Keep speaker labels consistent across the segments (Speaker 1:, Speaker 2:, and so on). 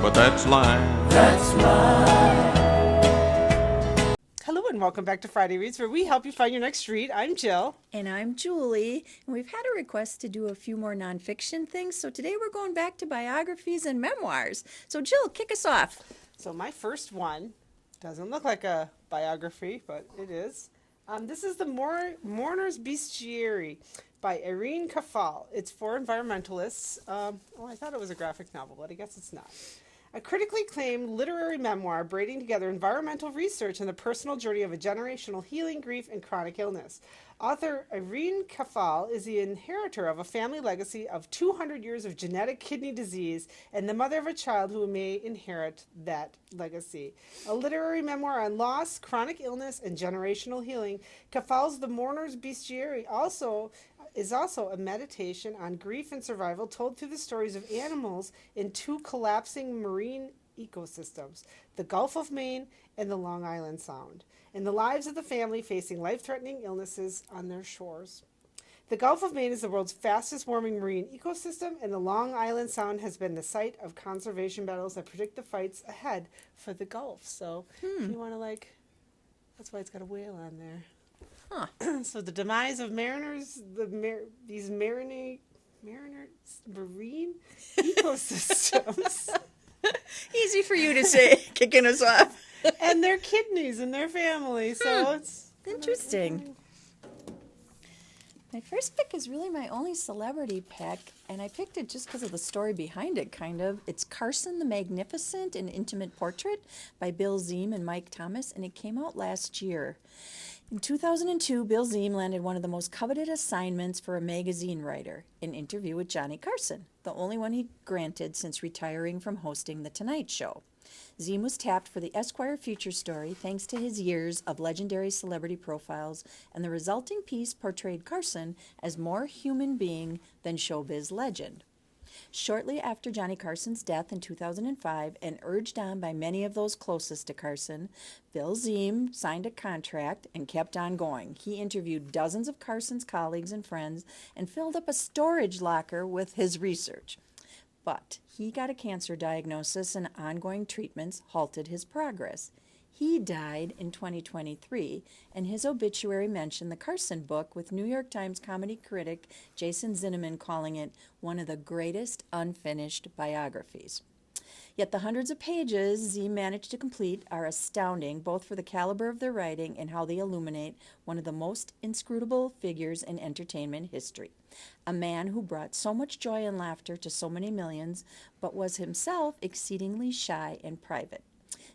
Speaker 1: but that's life.
Speaker 2: That's life.
Speaker 3: Hello and welcome back to Friday Reads, where we help you find your next read. I'm Jill.
Speaker 4: And I'm Julie, and we've had a request to do a few more nonfiction things, so today we're going back to biographies and memoirs. So Jill, kick us off.
Speaker 3: So my first one doesn't look like a biography, but it is. This is the Mourner's Bestiary by Irene Kafal. It's for environmentalists. I thought it was a graphic novel, but I guess it's not. A critically acclaimed literary memoir braiding together environmental research and the personal journey of a generational healing, grief, and chronic illness. Author Irene Kafal is the inheritor of a family legacy of 200 years of genetic kidney disease and the mother of a child who may inherit that legacy. A literary memoir on loss, chronic illness, and generational healing, Kafal's The Mourner's Bestiary is also a meditation on grief and survival told through the stories of animals in two collapsing marine ecosystems, the Gulf of Maine and the Long Island Sound, and the lives of the family facing life-threatening illnesses on their shores. The Gulf of Maine is the world's fastest warming marine ecosystem, and the Long Island Sound has been the site of conservation battles that predict the fights ahead for the Gulf. So if you want to that's why it's got a whale on there.
Speaker 4: Huh.
Speaker 3: So the demise of mariners, these marine ecosystems,
Speaker 4: Easy for you to say, kicking us off.
Speaker 3: and their kidneys and their family. So it's
Speaker 4: Interesting. My first pick is really my only celebrity pick, and I picked it just because of the story behind it, kind of. It's Carson the Magnificent, an intimate portrait by Bill Ziem and Mike Thomas, and it came out last year. In 2002, Bill Ziem landed one of the most coveted assignments for a magazine writer, an interview with Johnny Carson, the only one he granted since retiring from hosting The Tonight Show. Ziem was tapped for the Esquire feature story thanks to his years of legendary celebrity profiles, and the resulting piece portrayed Carson as more human being than showbiz legend. Shortly after Johnny Carson's death in 2005, and urged on by many of those closest to Carson, Bill Ziem signed a contract and kept on going. He interviewed dozens of Carson's colleagues and friends and filled up a storage locker with his research. But he got a cancer diagnosis, and ongoing treatments halted his progress. He died in 2023, and his obituary mentioned the Carson book, with New York Times comedy critic Jason Zinnemann calling it one of the greatest unfinished biographies. Yet the hundreds of pages Ziem managed to complete are astounding, both for the caliber of their writing and how they illuminate one of the most inscrutable figures in entertainment history. A man who brought so much joy and laughter to so many millions, but was himself exceedingly shy and private.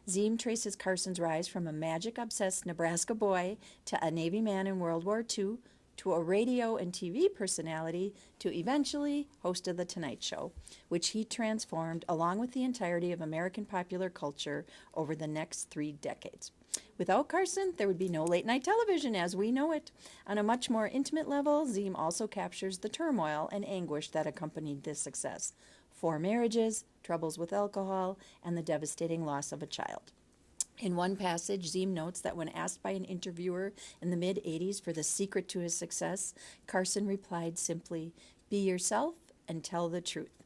Speaker 4: Ziem traces Carson's rise from a magic-obsessed Nebraska boy to a Navy man in World War II, to a radio and TV personality, to eventually host of The Tonight Show, which he transformed along with the entirety of American popular culture over the next 3 decades. Without Carson, there would be no late-night television as we know it. On a much more intimate level, Ziem also captures the turmoil and anguish that accompanied this success. 4 marriages, troubles with alcohol, and the devastating loss of a child. In one passage, Ziem notes that when asked by an interviewer in the mid-'80s for the secret to his success, Carson replied simply, "Be yourself and tell the truth."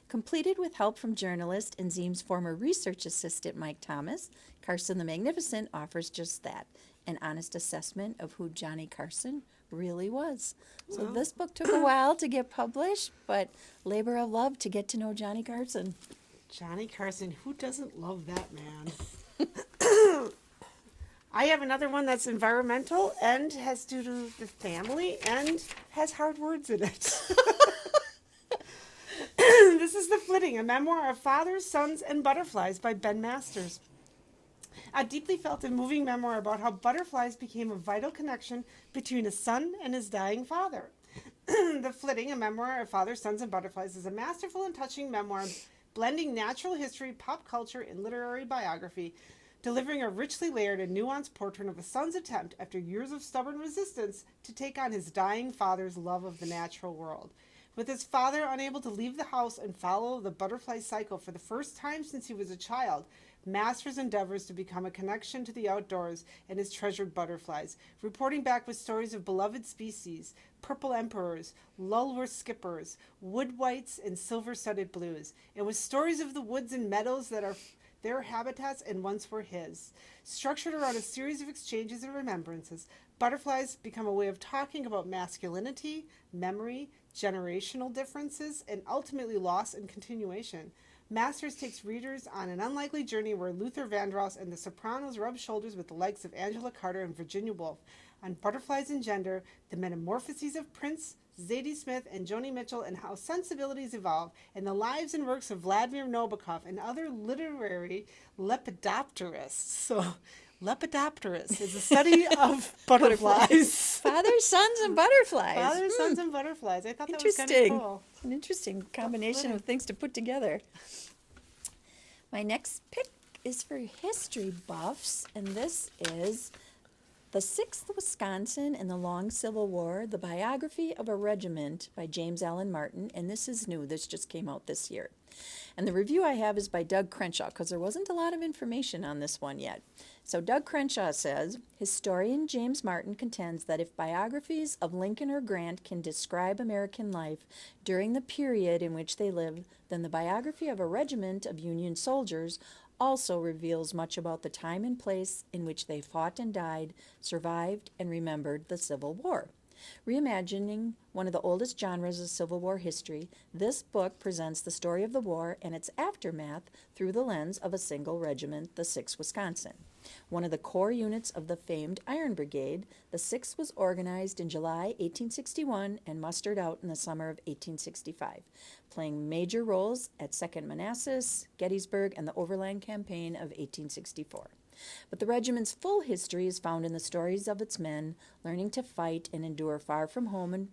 Speaker 4: Completed with help from journalist and Ziem's former research assistant Mike Thomas, Carson the Magnificent offers just that, an honest assessment of who Johnny Carson really was. So this book took a while to get published, but labor of love to get to know Johnny Carson.
Speaker 3: Johnny Carson. Who doesn't love that man? I have another one that's environmental and has to do with the family and has hard words in it. This is The Flitting, a memoir of fathers, sons, and butterflies by Ben Masters. A deeply felt and moving memoir about how butterflies became a vital connection between a son and his dying father. The Flitting, a memoir of fathers, sons, and butterflies, is a masterful and touching memoir blending natural history, pop culture, and literary biography, delivering a richly layered and nuanced portrait of a son's attempt, after years of stubborn resistance, to take on his dying father's love of the natural world. With his father unable to leave the house and follow the butterfly cycle for the first time since he was a child, Masters endeavors to become a connection to the outdoors and his treasured butterflies, reporting back with stories of beloved species, purple emperors, lulworth skippers, wood whites, and silver-studded blues, and with stories of the woods and meadows that are their habitats and once were his. Structured around a series of exchanges and remembrances, butterflies become a way of talking about masculinity, memory, generational differences, and ultimately loss and continuation. Masters takes readers on an unlikely journey where Luther Vandross and the Sopranos rub shoulders with the likes of Angela Carter and Virginia Woolf on butterflies and gender, the metamorphoses of Prince, Zadie Smith, and Joni Mitchell, and how sensibilities evolve, and the lives and works of Vladimir Nabokov and other literary lepidopterists. So, lepidopterist is a study of butterflies.
Speaker 4: Fathers, sons, and butterflies.
Speaker 3: Fathers, sons, and butterflies. I thought that was kind of
Speaker 4: Interesting.
Speaker 3: cool.
Speaker 4: An interesting combination of things to put together. My next pick is for history buffs, and this is The 6th Wisconsin and the Long Civil War, The Biography of a Regiment by James Allen Martin, and this is new. This just came out this year. And the review I have is by Doug Crenshaw, because there wasn't a lot of information on this one yet. So Doug Crenshaw says, historian James Martin contends that if biographies of Lincoln or Grant can describe American life during the period in which they lived, then the biography of a regiment of Union soldiers also reveals much about the time and place in which they fought and died, survived, and remembered the Civil War. Reimagining one of the oldest genres of Civil War history, this book presents the story of the war and its aftermath through the lens of a single regiment, the 6th Wisconsin. One of the core units of the famed Iron Brigade, the 6th was organized in July 1861 and mustered out in the summer of 1865, playing major roles at 2nd Manassas, Gettysburg, and the Overland Campaign of 1864. But the regiment's full history is found in the stories of its men learning to fight and endure far from home and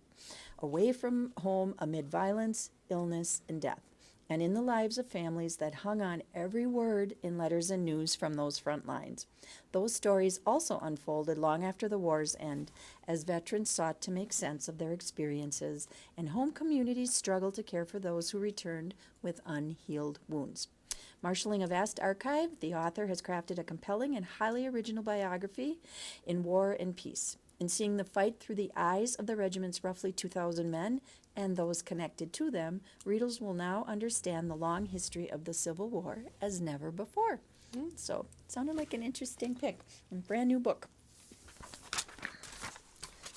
Speaker 4: away from home amid violence, illness, and death, and in the lives of families that hung on every word in letters and news from those front lines. Those stories also unfolded long after the war's end, as veterans sought to make sense of their experiences, and home communities struggled to care for those who returned with unhealed wounds. Marshalling a vast archive, the author has crafted a compelling and highly original biography in war and peace. In seeing the fight through the eyes of the regiment's roughly 2,000 men and those connected to them, readers will now understand the long history of the Civil War as never before. So, it sounded like an interesting pick. A brand new book.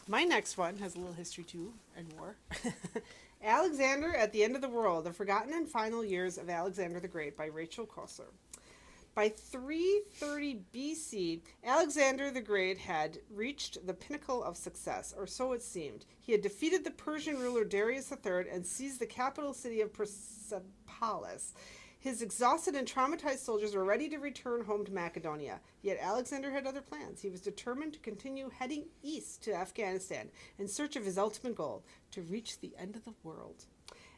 Speaker 3: My next one has a little history too, and war. Alexander at the End of the World, The Forgotten and Final Years of Alexander the Great by Rachel Kosser. By 330 BC, Alexander the Great had reached the pinnacle of success, or so it seemed. He had defeated the Persian ruler Darius III and seized the capital city of Persepolis. His exhausted and traumatized soldiers were ready to return home to Macedonia. Yet Alexander had other plans. He was determined to continue heading east to Afghanistan in search of his ultimate goal, to reach the end of the world.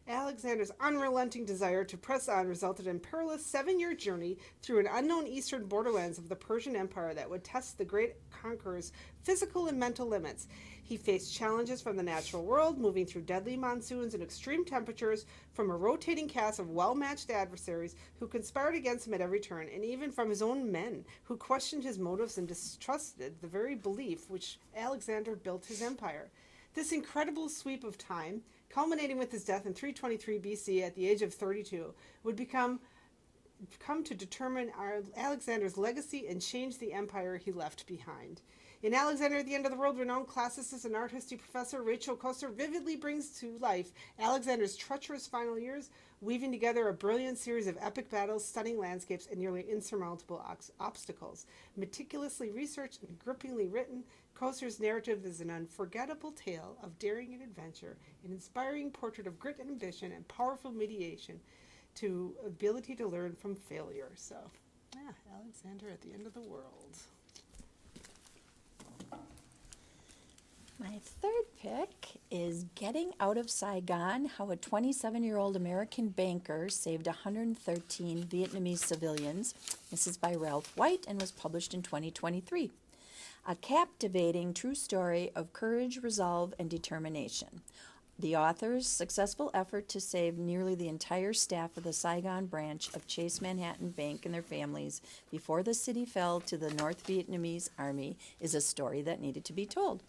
Speaker 3: Alexander's unrelenting desire to press on resulted in a perilous 7-year journey through an unknown eastern borderlands of the Persian Empire that would test the great conqueror's physical and mental limits. He faced challenges from the natural world, moving through deadly monsoons and extreme temperatures, from a rotating cast of well-matched adversaries who conspired against him at every turn, and even from his own men, who questioned his motives and distrusted the very belief which Alexander built his empire. This incredible sweep of time, culminating with his death in 323 BC at the age of 32, would come to determine Alexander's legacy and change the empire he left behind. In Alexander at the End of the World, renowned classicist and art history professor Rachel Kosser vividly brings to life Alexander's treacherous final years, weaving together a brilliant series of epic battles, stunning landscapes, and nearly insurmountable obstacles. Meticulously researched and grippingly written, Kosser's narrative is an unforgettable tale of daring and adventure, an inspiring portrait of grit and ambition, and powerful mediation to ability to learn from failure. So, yeah, Alexander at the End of the World.
Speaker 4: My third pick is Getting Out of Saigon, How a 27-year-old American banker saved 113 Vietnamese civilians. This is by Ralph White and was published in 2023. A captivating true story of courage, resolve, and determination. The author's successful effort to save nearly the entire staff of the Saigon branch of Chase Manhattan Bank and their families before the city fell to the North Vietnamese army is a story that needed to be told.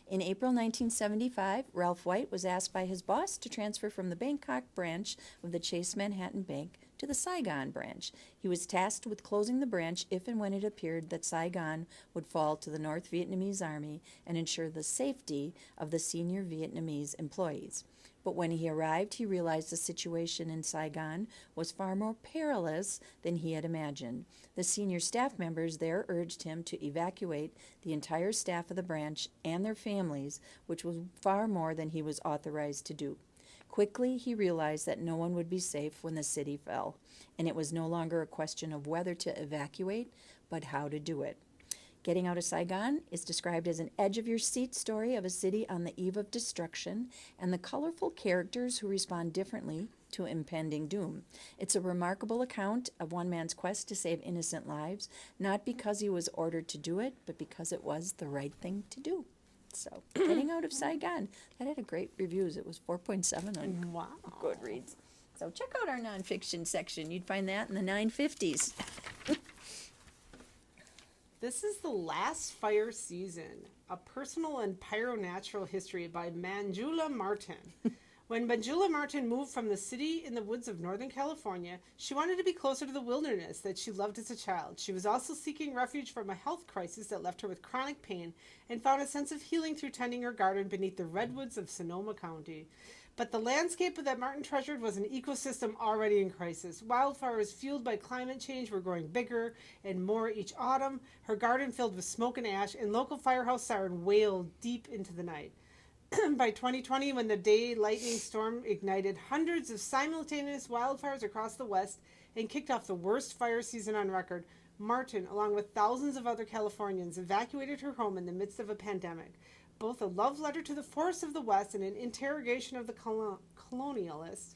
Speaker 4: In April 1975, Ralph White was asked by his boss to transfer from the Bangkok branch of the Chase Manhattan Bank to the Saigon branch. He was tasked with closing the branch if and when it appeared that Saigon would fall to the North Vietnamese army and ensure the safety of the senior Vietnamese employees. But when he arrived, he realized the situation in Saigon was far more perilous than he had imagined. The senior staff members there urged him to evacuate the entire staff of the branch and their families, which was far more than he was authorized to do. Quickly, he realized that no one would be safe when the city fell, and it was no longer a question of whether to evacuate, but how to do it. Getting Out of Saigon is described as an edge-of-your-seat story of a city on the eve of destruction and the colorful characters who respond differently to impending doom. It's a remarkable account of one man's quest to save innocent lives, not because he was ordered to do it, but because it was the right thing to do. So, Getting Out of Saigon, that had a great reviews. It was 4.7 on
Speaker 3: Wow.
Speaker 4: Goodreads. So check out our nonfiction section. You'd find that in the 950s.
Speaker 3: This is The Last Fire Season, a personal and pyronatural history by Manjula Martin. When Manjula Martin moved from the city in the woods of Northern California, she wanted to be closer to the wilderness that she loved as a child. She was also seeking refuge from a health crisis that left her with chronic pain and found a sense of healing through tending her garden beneath the redwoods of Sonoma County. But the landscape that Martin treasured was an ecosystem already in crisis. Wildfires fueled by climate change were growing bigger and more each autumn. Her garden filled with smoke and ash, and local firehouse siren wailed deep into the night. By 2020, when the day lightning storm ignited hundreds of simultaneous wildfires across the West and kicked off the worst fire season on record, Martin, along with thousands of other Californians, evacuated her home in the midst of a pandemic. Both a love letter to the forests of the West and an interrogation of the colonialist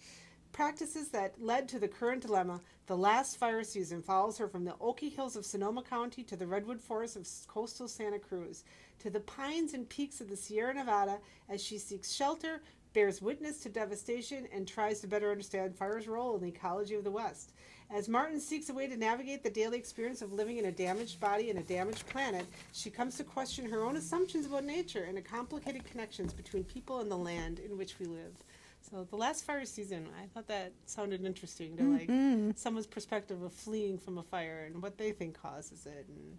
Speaker 3: practices that led to the current dilemma. The Last Fire Season follows her from the Okie Hills of Sonoma County to the redwood forests of coastal Santa Cruz, to the pines and peaks of the Sierra Nevada as she seeks shelter, bears witness to devastation, and tries to better understand fire's role in the ecology of the West. As Martin seeks a way to navigate the daily experience of living in a damaged body and a damaged planet, she comes to question her own assumptions about nature and the complicated connections between people and the land in which we live. So The Last Fire Season, I thought that sounded interesting to like someone's perspective of fleeing from a fire and what they think causes it. And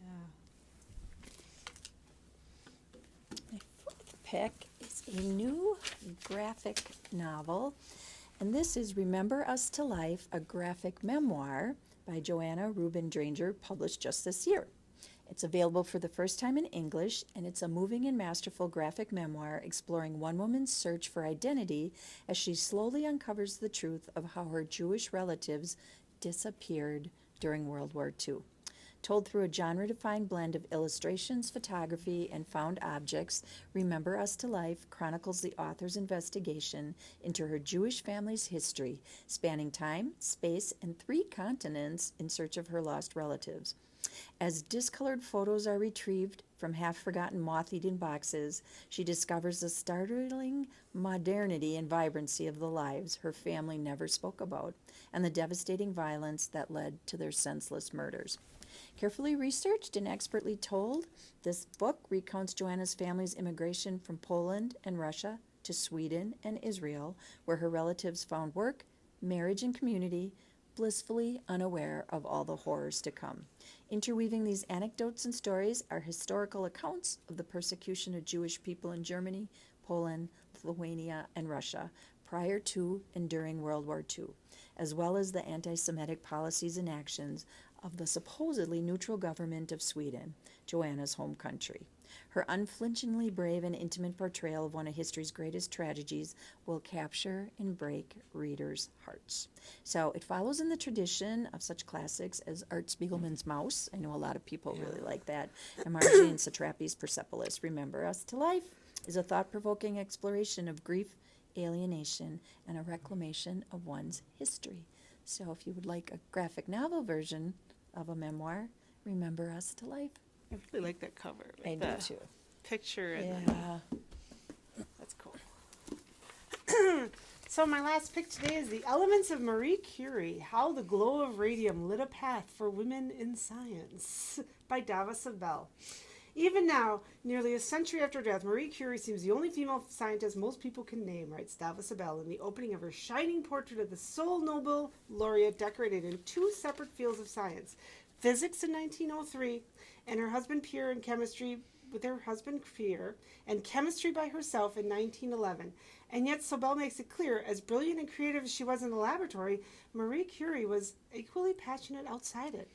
Speaker 3: yeah.
Speaker 4: My fourth pick is a new graphic novel, and this is Remember Us to Life, a graphic memoir by Joanna Rubin Dranger, published just this year. It's available for the first time in English, and it's a moving and masterful graphic memoir exploring one woman's search for identity as she slowly uncovers the truth of how her Jewish relatives disappeared during World War II. Told through a genre-defined blend of illustrations, photography, and found objects, Remember Us to Life chronicles the author's investigation into her Jewish family's history, spanning time, space, and 3 continents in search of her lost relatives. As discolored photos are retrieved from half-forgotten moth-eaten boxes, she discovers the startling modernity and vibrancy of the lives her family never spoke about, and the devastating violence that led to their senseless murders. Carefully researched and expertly told, this book recounts Joanna's family's immigration from Poland and Russia to Sweden and Israel, where her relatives found work, marriage, and community, blissfully unaware of all the horrors to come. Interweaving these anecdotes and stories are historical accounts of the persecution of Jewish people in Germany, Poland, Lithuania, and Russia prior to and during World War II, as well as the anti-Semitic policies and actions of the supposedly neutral government of Sweden, Joanna's home country. Her unflinchingly brave and intimate portrayal of one of history's greatest tragedies will capture and break readers' hearts. So it follows in the tradition of such classics as Art Spiegelman's Mouse. I know a lot of people really like that. And Margie and Satrapi's Persepolis. Remember Us to Life is a thought-provoking exploration of grief, alienation, and a reclamation of one's history. So if you would like a graphic novel version of a memoir, Remember Us to Life.
Speaker 3: I really like that cover.
Speaker 4: I do too.
Speaker 3: Picture and
Speaker 4: Yeah.
Speaker 3: that's cool. So my last pick today is The Elements of Marie Curie, How the Glow of Radium Lit a Path for Women in Science by Dava Sabel. Even now, nearly a century after death, Marie Curie seems the only female scientist most people can name, writes Dava Sabel in the opening of her shining portrait of the sole Nobel laureate decorated in two separate fields of science, physics in 1903 and her husband Pierre in chemistry with her husband Pierre, and chemistry by herself in 1911. And yet Sobel makes it clear, as brilliant and creative as she was in the laboratory, Marie Curie was equally passionate outside it.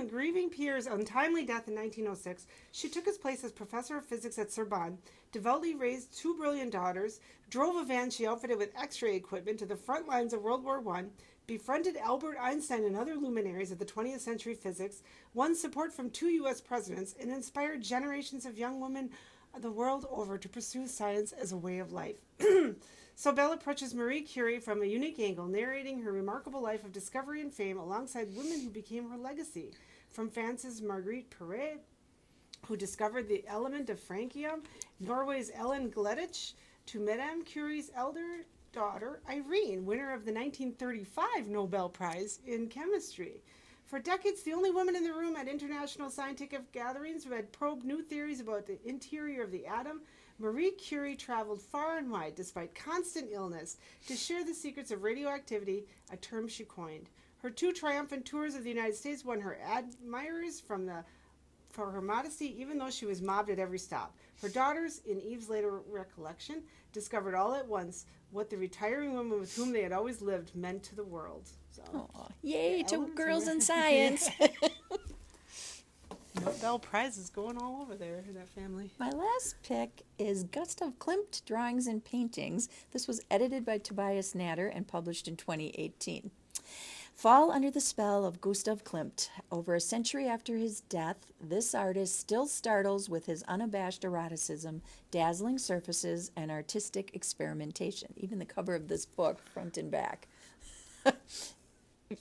Speaker 3: Grieving Pierre's untimely death in 1906, she took his place as professor of physics at Sorbonne, devoutly raised two brilliant daughters, drove a van she outfitted with X-ray equipment to the front lines of World War I, befriended Albert Einstein and other luminaries of the 20th century physics, won support from two U.S. presidents, and inspired generations of young women the world over to pursue science as a way of life. Sobel approaches Marie Curie from a unique angle, narrating her remarkable life of discovery and fame alongside women who became her legacy, from France's Marguerite Perret, who discovered the element of francium, Norway's Ellen Gleditsch, to Madame Curie's elder daughter, Irene, winner of the 1935 Nobel Prize in Chemistry. For decades, the only woman in the room at international scientific gatherings who had probed new theories about the interior of the atom, Marie Curie traveled far and wide, despite constant illness, to share the secrets of radioactivity, a term she coined. Her two triumphant tours of the United States won her admirers for her modesty, even though she was mobbed at every stop. Her daughters, in Eve's later recollection, discovered all at once what the retiring woman with whom they had always lived meant to the world. So,
Speaker 4: Aw, yay to
Speaker 3: Elements
Speaker 4: girls
Speaker 3: of-
Speaker 4: in science.
Speaker 3: Nobel Prizes going all over there in that family.
Speaker 4: My last pick is Gustav Klimt Drawings and Paintings. This was edited by Tobias Natter and published in 2018. Fall under the spell of Gustav Klimt. Over a century after his death, this artist still startles with his unabashed eroticism, dazzling surfaces, and artistic experimentation. Even the cover of this book, front and back,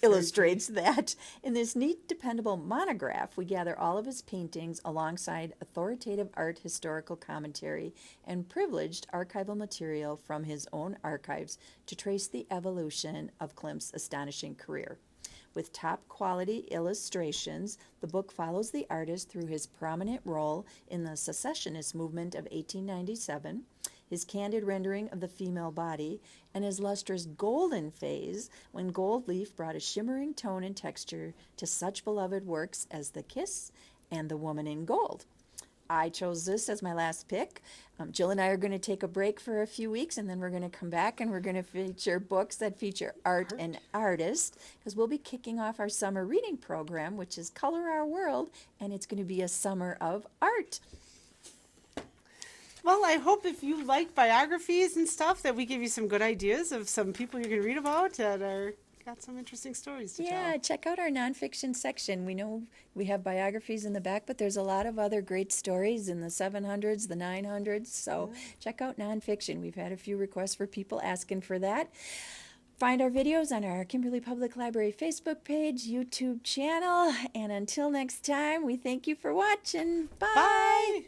Speaker 4: illustrates that. In this neat, dependable monograph, we gather all of his paintings alongside authoritative art historical commentary and privileged archival material from his own archives to trace the evolution of Klimt's astonishing career. With top quality illustrations, the book follows the artist through his prominent role in the secessionist movement of 1897, his candid rendering of the female body, and his lustrous golden phase when gold leaf brought a shimmering tone and texture to such beloved works as The Kiss and The Woman in Gold. I chose this as my last pick. Jill and I are going to take a break for a few weeks, and then we're going to come back and we're going to feature books that feature art and artists, because we'll be kicking off our summer reading program, which is Color Our World, and it's going to be a summer of art.
Speaker 3: Well, I hope if you like biographies and stuff that we give you some good ideas of some people you can read about that are got some interesting stories to
Speaker 4: Yeah,
Speaker 3: tell.
Speaker 4: check out our nonfiction section. We know we have biographies in the back, but there's a lot of other great stories in the 700s, the 900s. So check out nonfiction. We've had a few requests for people asking for that. Find our videos on our Kimberly Public Library Facebook page, YouTube channel. And until next time, we thank you for watching. Bye.
Speaker 3: Bye.